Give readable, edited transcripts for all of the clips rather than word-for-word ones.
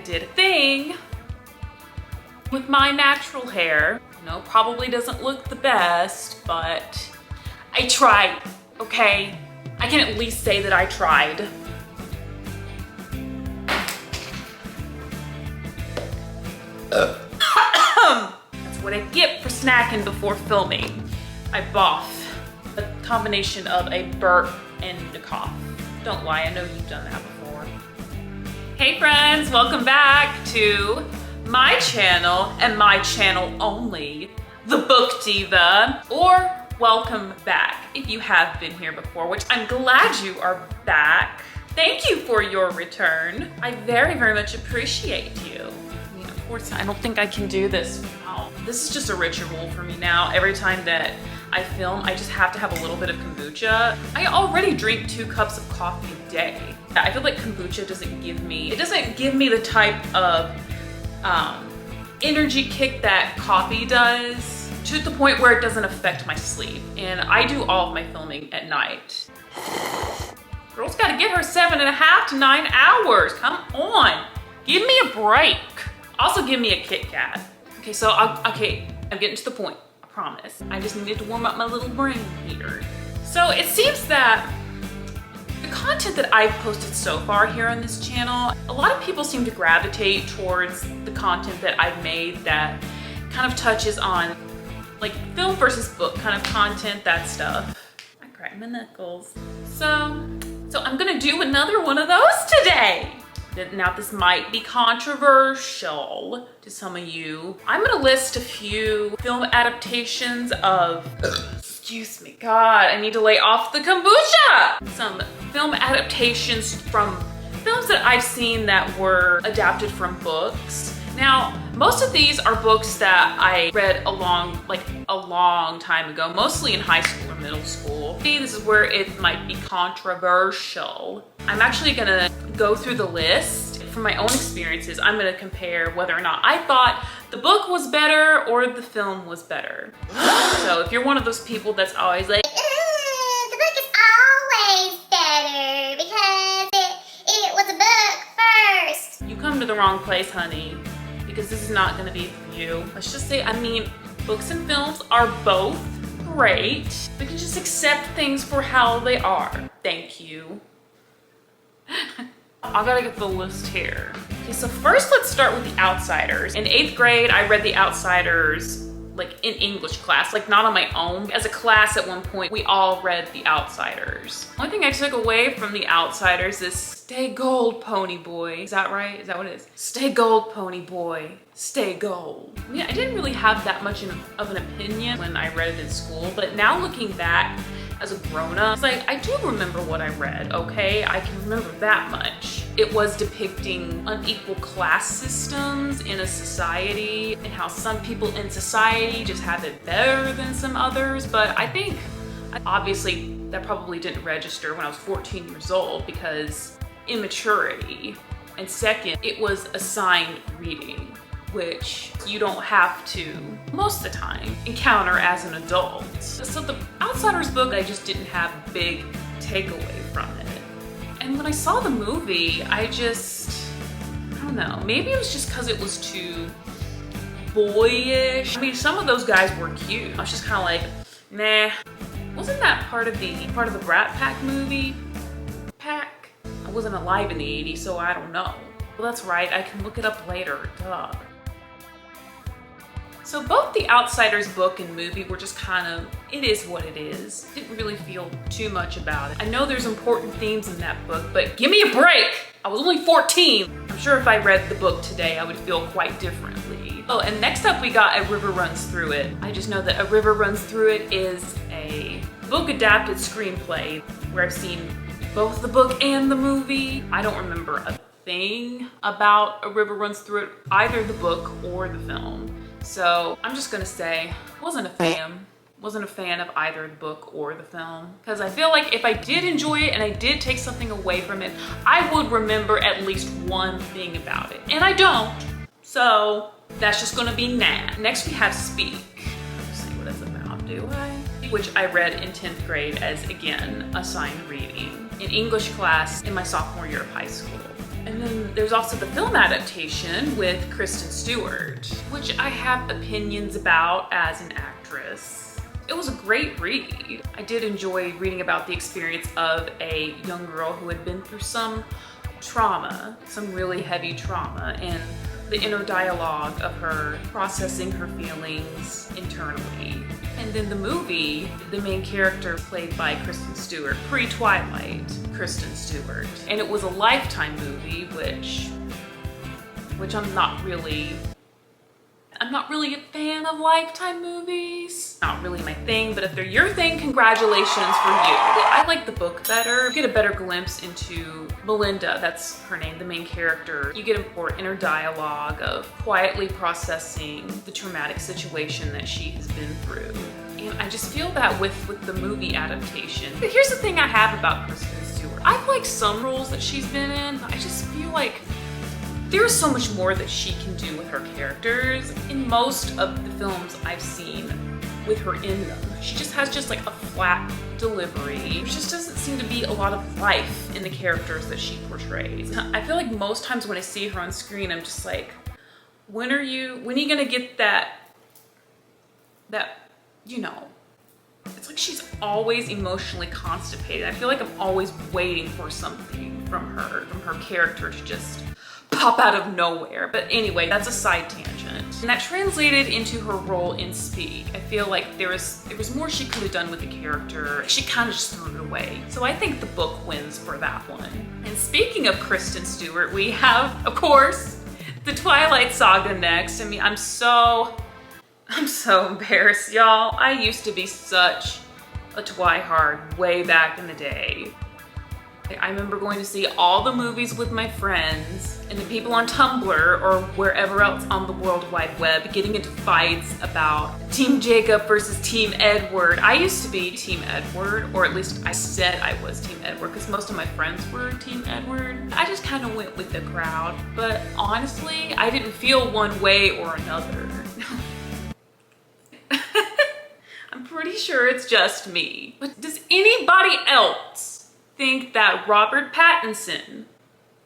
I did a thing with my natural hair. You know, probably doesn't look the best, but I tried, okay? I can at least say that I tried. That's what I get for snacking before filming. I boff. A combination of a burp and a cough. Don't lie, I know you've done that before. Hey friends, welcome back to my channel and my channel only, The Book Diva, or welcome back if you have been here before, which I'm glad you are back. Thank you for your return. I very, very much appreciate you. I mean, of course, I don't think I can do this. Wow. This is just a ritual for me now. Every time that I film, I just have to have a little bit of kombucha. I already drink 2 cups of coffee a day. I feel like kombucha doesn't give me the type of energy kick that coffee does, to the point where it doesn't affect my sleep. And I do all of my filming at night. Girl's gotta get her 7.5 to 9 hours. Come on, give me a break. Also give me a Kit Kat. Okay, so I'm getting to the point. Promise. I just needed to warm up my little brain heater. So it seems that the content that I've posted so far here on this channel, a lot of people seem to gravitate towards the content that I've made that kind of touches on like film versus book kind of content, that stuff. I cracked my knuckles. So I'm gonna do another one of those today. Now this might be controversial to some of you. I'm gonna list a few film adaptations of, excuse me, God, I need to lay off the kombucha! Some film adaptations from films that I've seen that were adapted from books. Now, most of these are books that I read a long time ago, mostly in high school or middle school. This is where it might be controversial. I'm actually gonna go through the list. From my own experiences, I'm gonna compare whether or not I thought the book was better or the film was better. So if you're one of those people that's always like, the book is always better because it was a book first, you come to the wrong place, honey, because this is not gonna be for you. Let's just say, I mean, books and films are both great. We can just accept things for how they are. Thank you. I gotta get the list here. Okay, so first let's start with The Outsiders. In 8th grade, I read The Outsiders like in English class, like not on my own. As a class at one point, we all read The Outsiders. The only thing I took away from The Outsiders is stay gold, pony boy. Is that right? Is that what it is? Stay gold, pony boy. Stay gold. I mean, I didn't really have that much of an opinion when I read it in school, but now looking back, as a grown-up, it's like, I do remember what I read, okay? I can remember that much. It was depicting unequal class systems in a society and how some people in society just have it better than some others. But I think, obviously, that probably didn't register when I was 14 years old because immaturity. And second, it was assigned reading, which you don't have to, most of the time, encounter as an adult. So The Outsiders book, I just didn't have a big takeaway from it. And when I saw the movie, I don't know, maybe it was just because it was too boyish. I mean, some of those guys were cute. I was just kind of like, nah. Wasn't that part of the Brat Pack movie? Pack? I wasn't alive in the 80s, so I don't know. Well, that's right, I can look it up later, duh. So both The Outsiders book and movie were just kind of, it is what it is. Didn't really feel too much about it. I know there's important themes in that book, but give me a break! I was only 14. I'm sure if I read the book today, I would feel quite differently. Oh, and next up we got A River Runs Through It. I just know that A River Runs Through It is a book adapted screenplay where I've seen both the book and the movie. I don't remember a thing about A River Runs Through It, either the book or the film. So I'm just gonna say, wasn't a fan of either the book or the film. Because I feel like if I did enjoy it and I did take something away from it, I would remember at least one thing about it. And I don't. So that's just gonna be nah. Next we have Speak. Let's see what it's about, do I? Which I read in 10th grade as, again, assigned reading in English class in my sophomore year of high school. And then there's also the film adaptation with Kristen Stewart, which I have opinions about as an actress. It was a great read. I did enjoy reading about the experience of a young girl who had been through some trauma, some really heavy trauma, and the inner dialogue of her processing her feelings internally. And then the movie, the main character played by Kristen Stewart, pre-Twilight Kristen Stewart. And it was a Lifetime movie, which I'm not really a fan of Lifetime movies. Not really my thing, but if they're your thing, congratulations for you. I like the book better. You get a better glimpse into Melinda, that's her name, the main character. You get a more inner dialogue of quietly processing the traumatic situation that she has been through. And I just feel that with the movie adaptation. But here's the thing I have about Kristen Stewart. I've liked some roles that she's been in, but I just feel like there's so much more that she can do with her characters. In most of the films I've seen with her in them, she just has just like a flat delivery. There just doesn't seem to be a lot of life in the characters that she portrays. I feel like most times when I see her on screen, I'm just like, when are you gonna get that, you know, it's like she's always emotionally constipated. I feel like I'm always waiting for something from her character to just pop out of nowhere. But anyway, that's a side tangent. And that translated into her role in Speed. I feel like there was more she could have done with the character. She kind of just threw it away. So I think the book wins for that one. And speaking of Kristen Stewart, we have, of course, the Twilight Saga next. I mean, I'm so embarrassed, y'all. I used to be such a twihard way back in the day. I remember going to see all the movies with my friends and the people on Tumblr or wherever else on the World Wide Web getting into fights about Team Jacob versus Team Edward. I used to be Team Edward, or at least I said I was Team Edward because most of my friends were Team Edward. I just kind of went with the crowd, but honestly, I didn't feel one way or another. I'm pretty sure it's just me. But does anybody else think that Robert Pattinson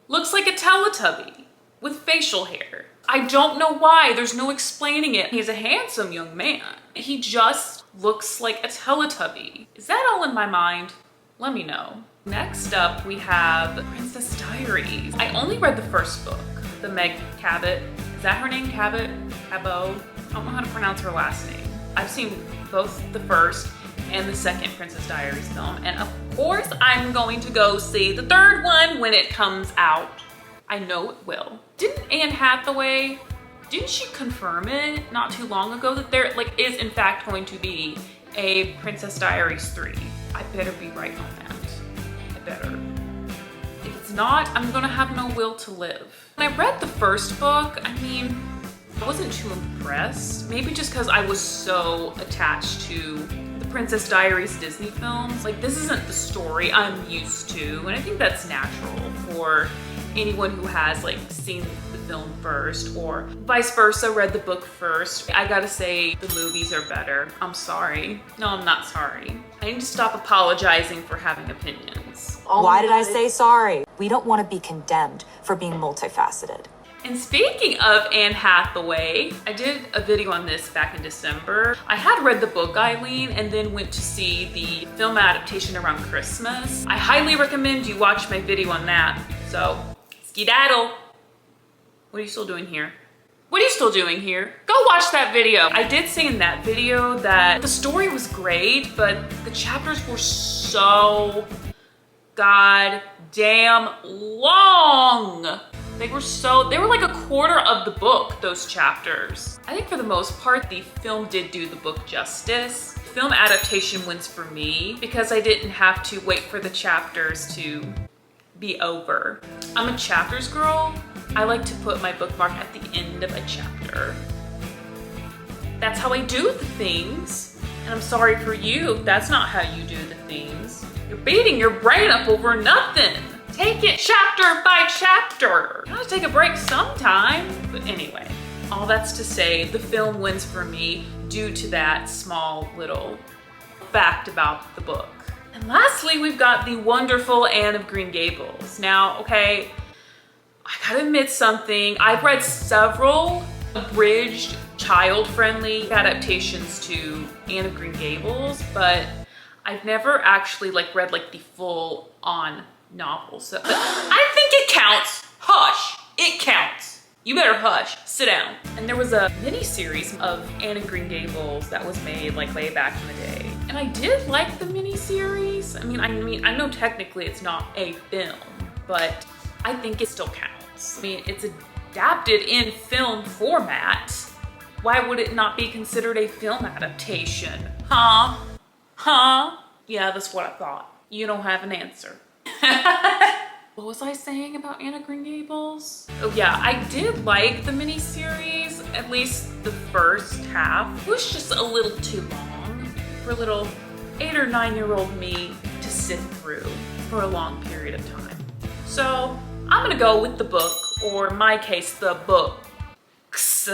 looks like a Teletubby with facial hair? I don't know why, there's no explaining it. He's a handsome young man. He just looks like a Teletubby. Is that all in my mind? Let me know. Next up, we have Princess Diaries. I only read the first book, the Meg Cabot. Is that her name, Cabot? Cabot? I don't know how to pronounce her last name. I've seen both the first and the second Princess Diaries film, and of course I'm going to go see the third one when it comes out. I know it will. Didn't Anne Hathaway, didn't she confirm it not too long ago that there is in fact going to be a Princess Diaries 3? I better be right on that. I better. If it's not, I'm gonna have no will to live. When I read the first book, I mean, I wasn't too impressed. Maybe just because I was so attached to the Princess Diaries Disney films. Like, this isn't the story I'm used to, and I think that's natural for anyone who has seen the film first, or vice versa, read the book first. I gotta say, the movies are better. I'm sorry. No, I'm not sorry. I need to stop apologizing for having opinions. Why did I say sorry? We don't want to be condemned for being multifaceted. And speaking of Anne Hathaway, I did a video on this back in December. I had read the book, Eileen, and then went to see the film adaptation around Christmas. I highly recommend you watch my video on that. So, skedaddle. What are you still doing here? What are you still doing here? Go watch that video. I did say in that video that the story was great, but the chapters were so goddamn long. They were like a quarter of the book, those chapters. I think for the most part, the film did do the book justice. Film adaptation wins for me because I didn't have to wait for the chapters to be over. I'm a chapters girl. I like to put my bookmark at the end of a chapter. That's how I do the things. And I'm sorry for you if that's not how you do the things. You're beating your brain up over nothing. Take it chapter by chapter. You gotta take a break sometime. But anyway, all that's to say, the film wins for me due to that small little fact about the book. And lastly, we've got the wonderful Anne of Green Gables. Now, okay, I gotta admit something. I've read several abridged, child-friendly adaptations to Anne of Green Gables, but I've never actually read the full-on novel. So I think it counts. Hush, it counts. You better hush, sit down. And there was a mini-series of Anne of Green Gables that was made way back in the day. And I did like the mini-series. I mean, I know technically it's not a film, but I think it still counts. I mean, it's adapted in film format. Why would it not be considered a film adaptation? Huh? Huh? Yeah, that's what I thought. You don't have an answer. What was I saying about Anne of Green Gables? Oh yeah, I did like the miniseries, at least the first half. It was just a little too long for little 8 or 9-year-old me to sit through for a long period of time. So I'm gonna go with the book, or in my case, the books.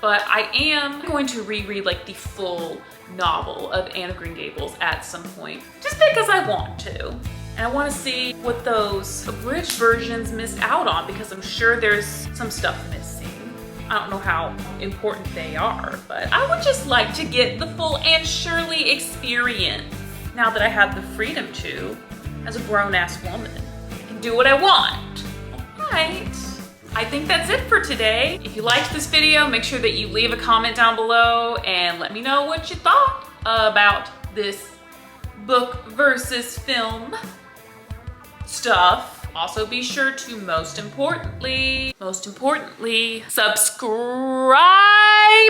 But I am going to reread the full novel of Anne of Green Gables at some point, just because I want to. And I want to see what those abridged versions missed out on, because I'm sure there's some stuff missing. I don't know how important they are, but I would just like to get the full Anne Shirley experience now that I have the freedom to as a grown-ass woman. I can do what I want. All right. I think that's it for today. If you liked this video, make sure that you leave a comment down below and let me know what you thought about this book versus film stuff. Also be sure to, most importantly, subscribe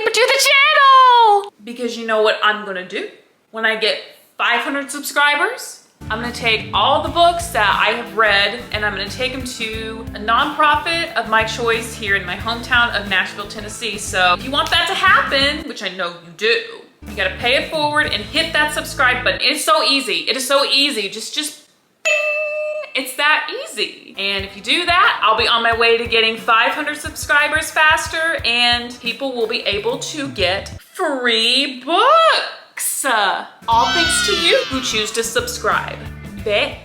to the channel! Because you know what I'm gonna do? When I get 500 subscribers, I'm gonna take all the books that I have read and I'm gonna take them to a nonprofit of my choice here in my hometown of Nashville, Tennessee. So if you want that to happen, which I know you do, you gotta pay it forward and hit that subscribe button. It is so easy. It is so easy. Just bing! It's that easy. And if you do that, I'll be on my way to getting 500 subscribers faster, and people will be able to get free books. All thanks to you who choose to subscribe. Bet.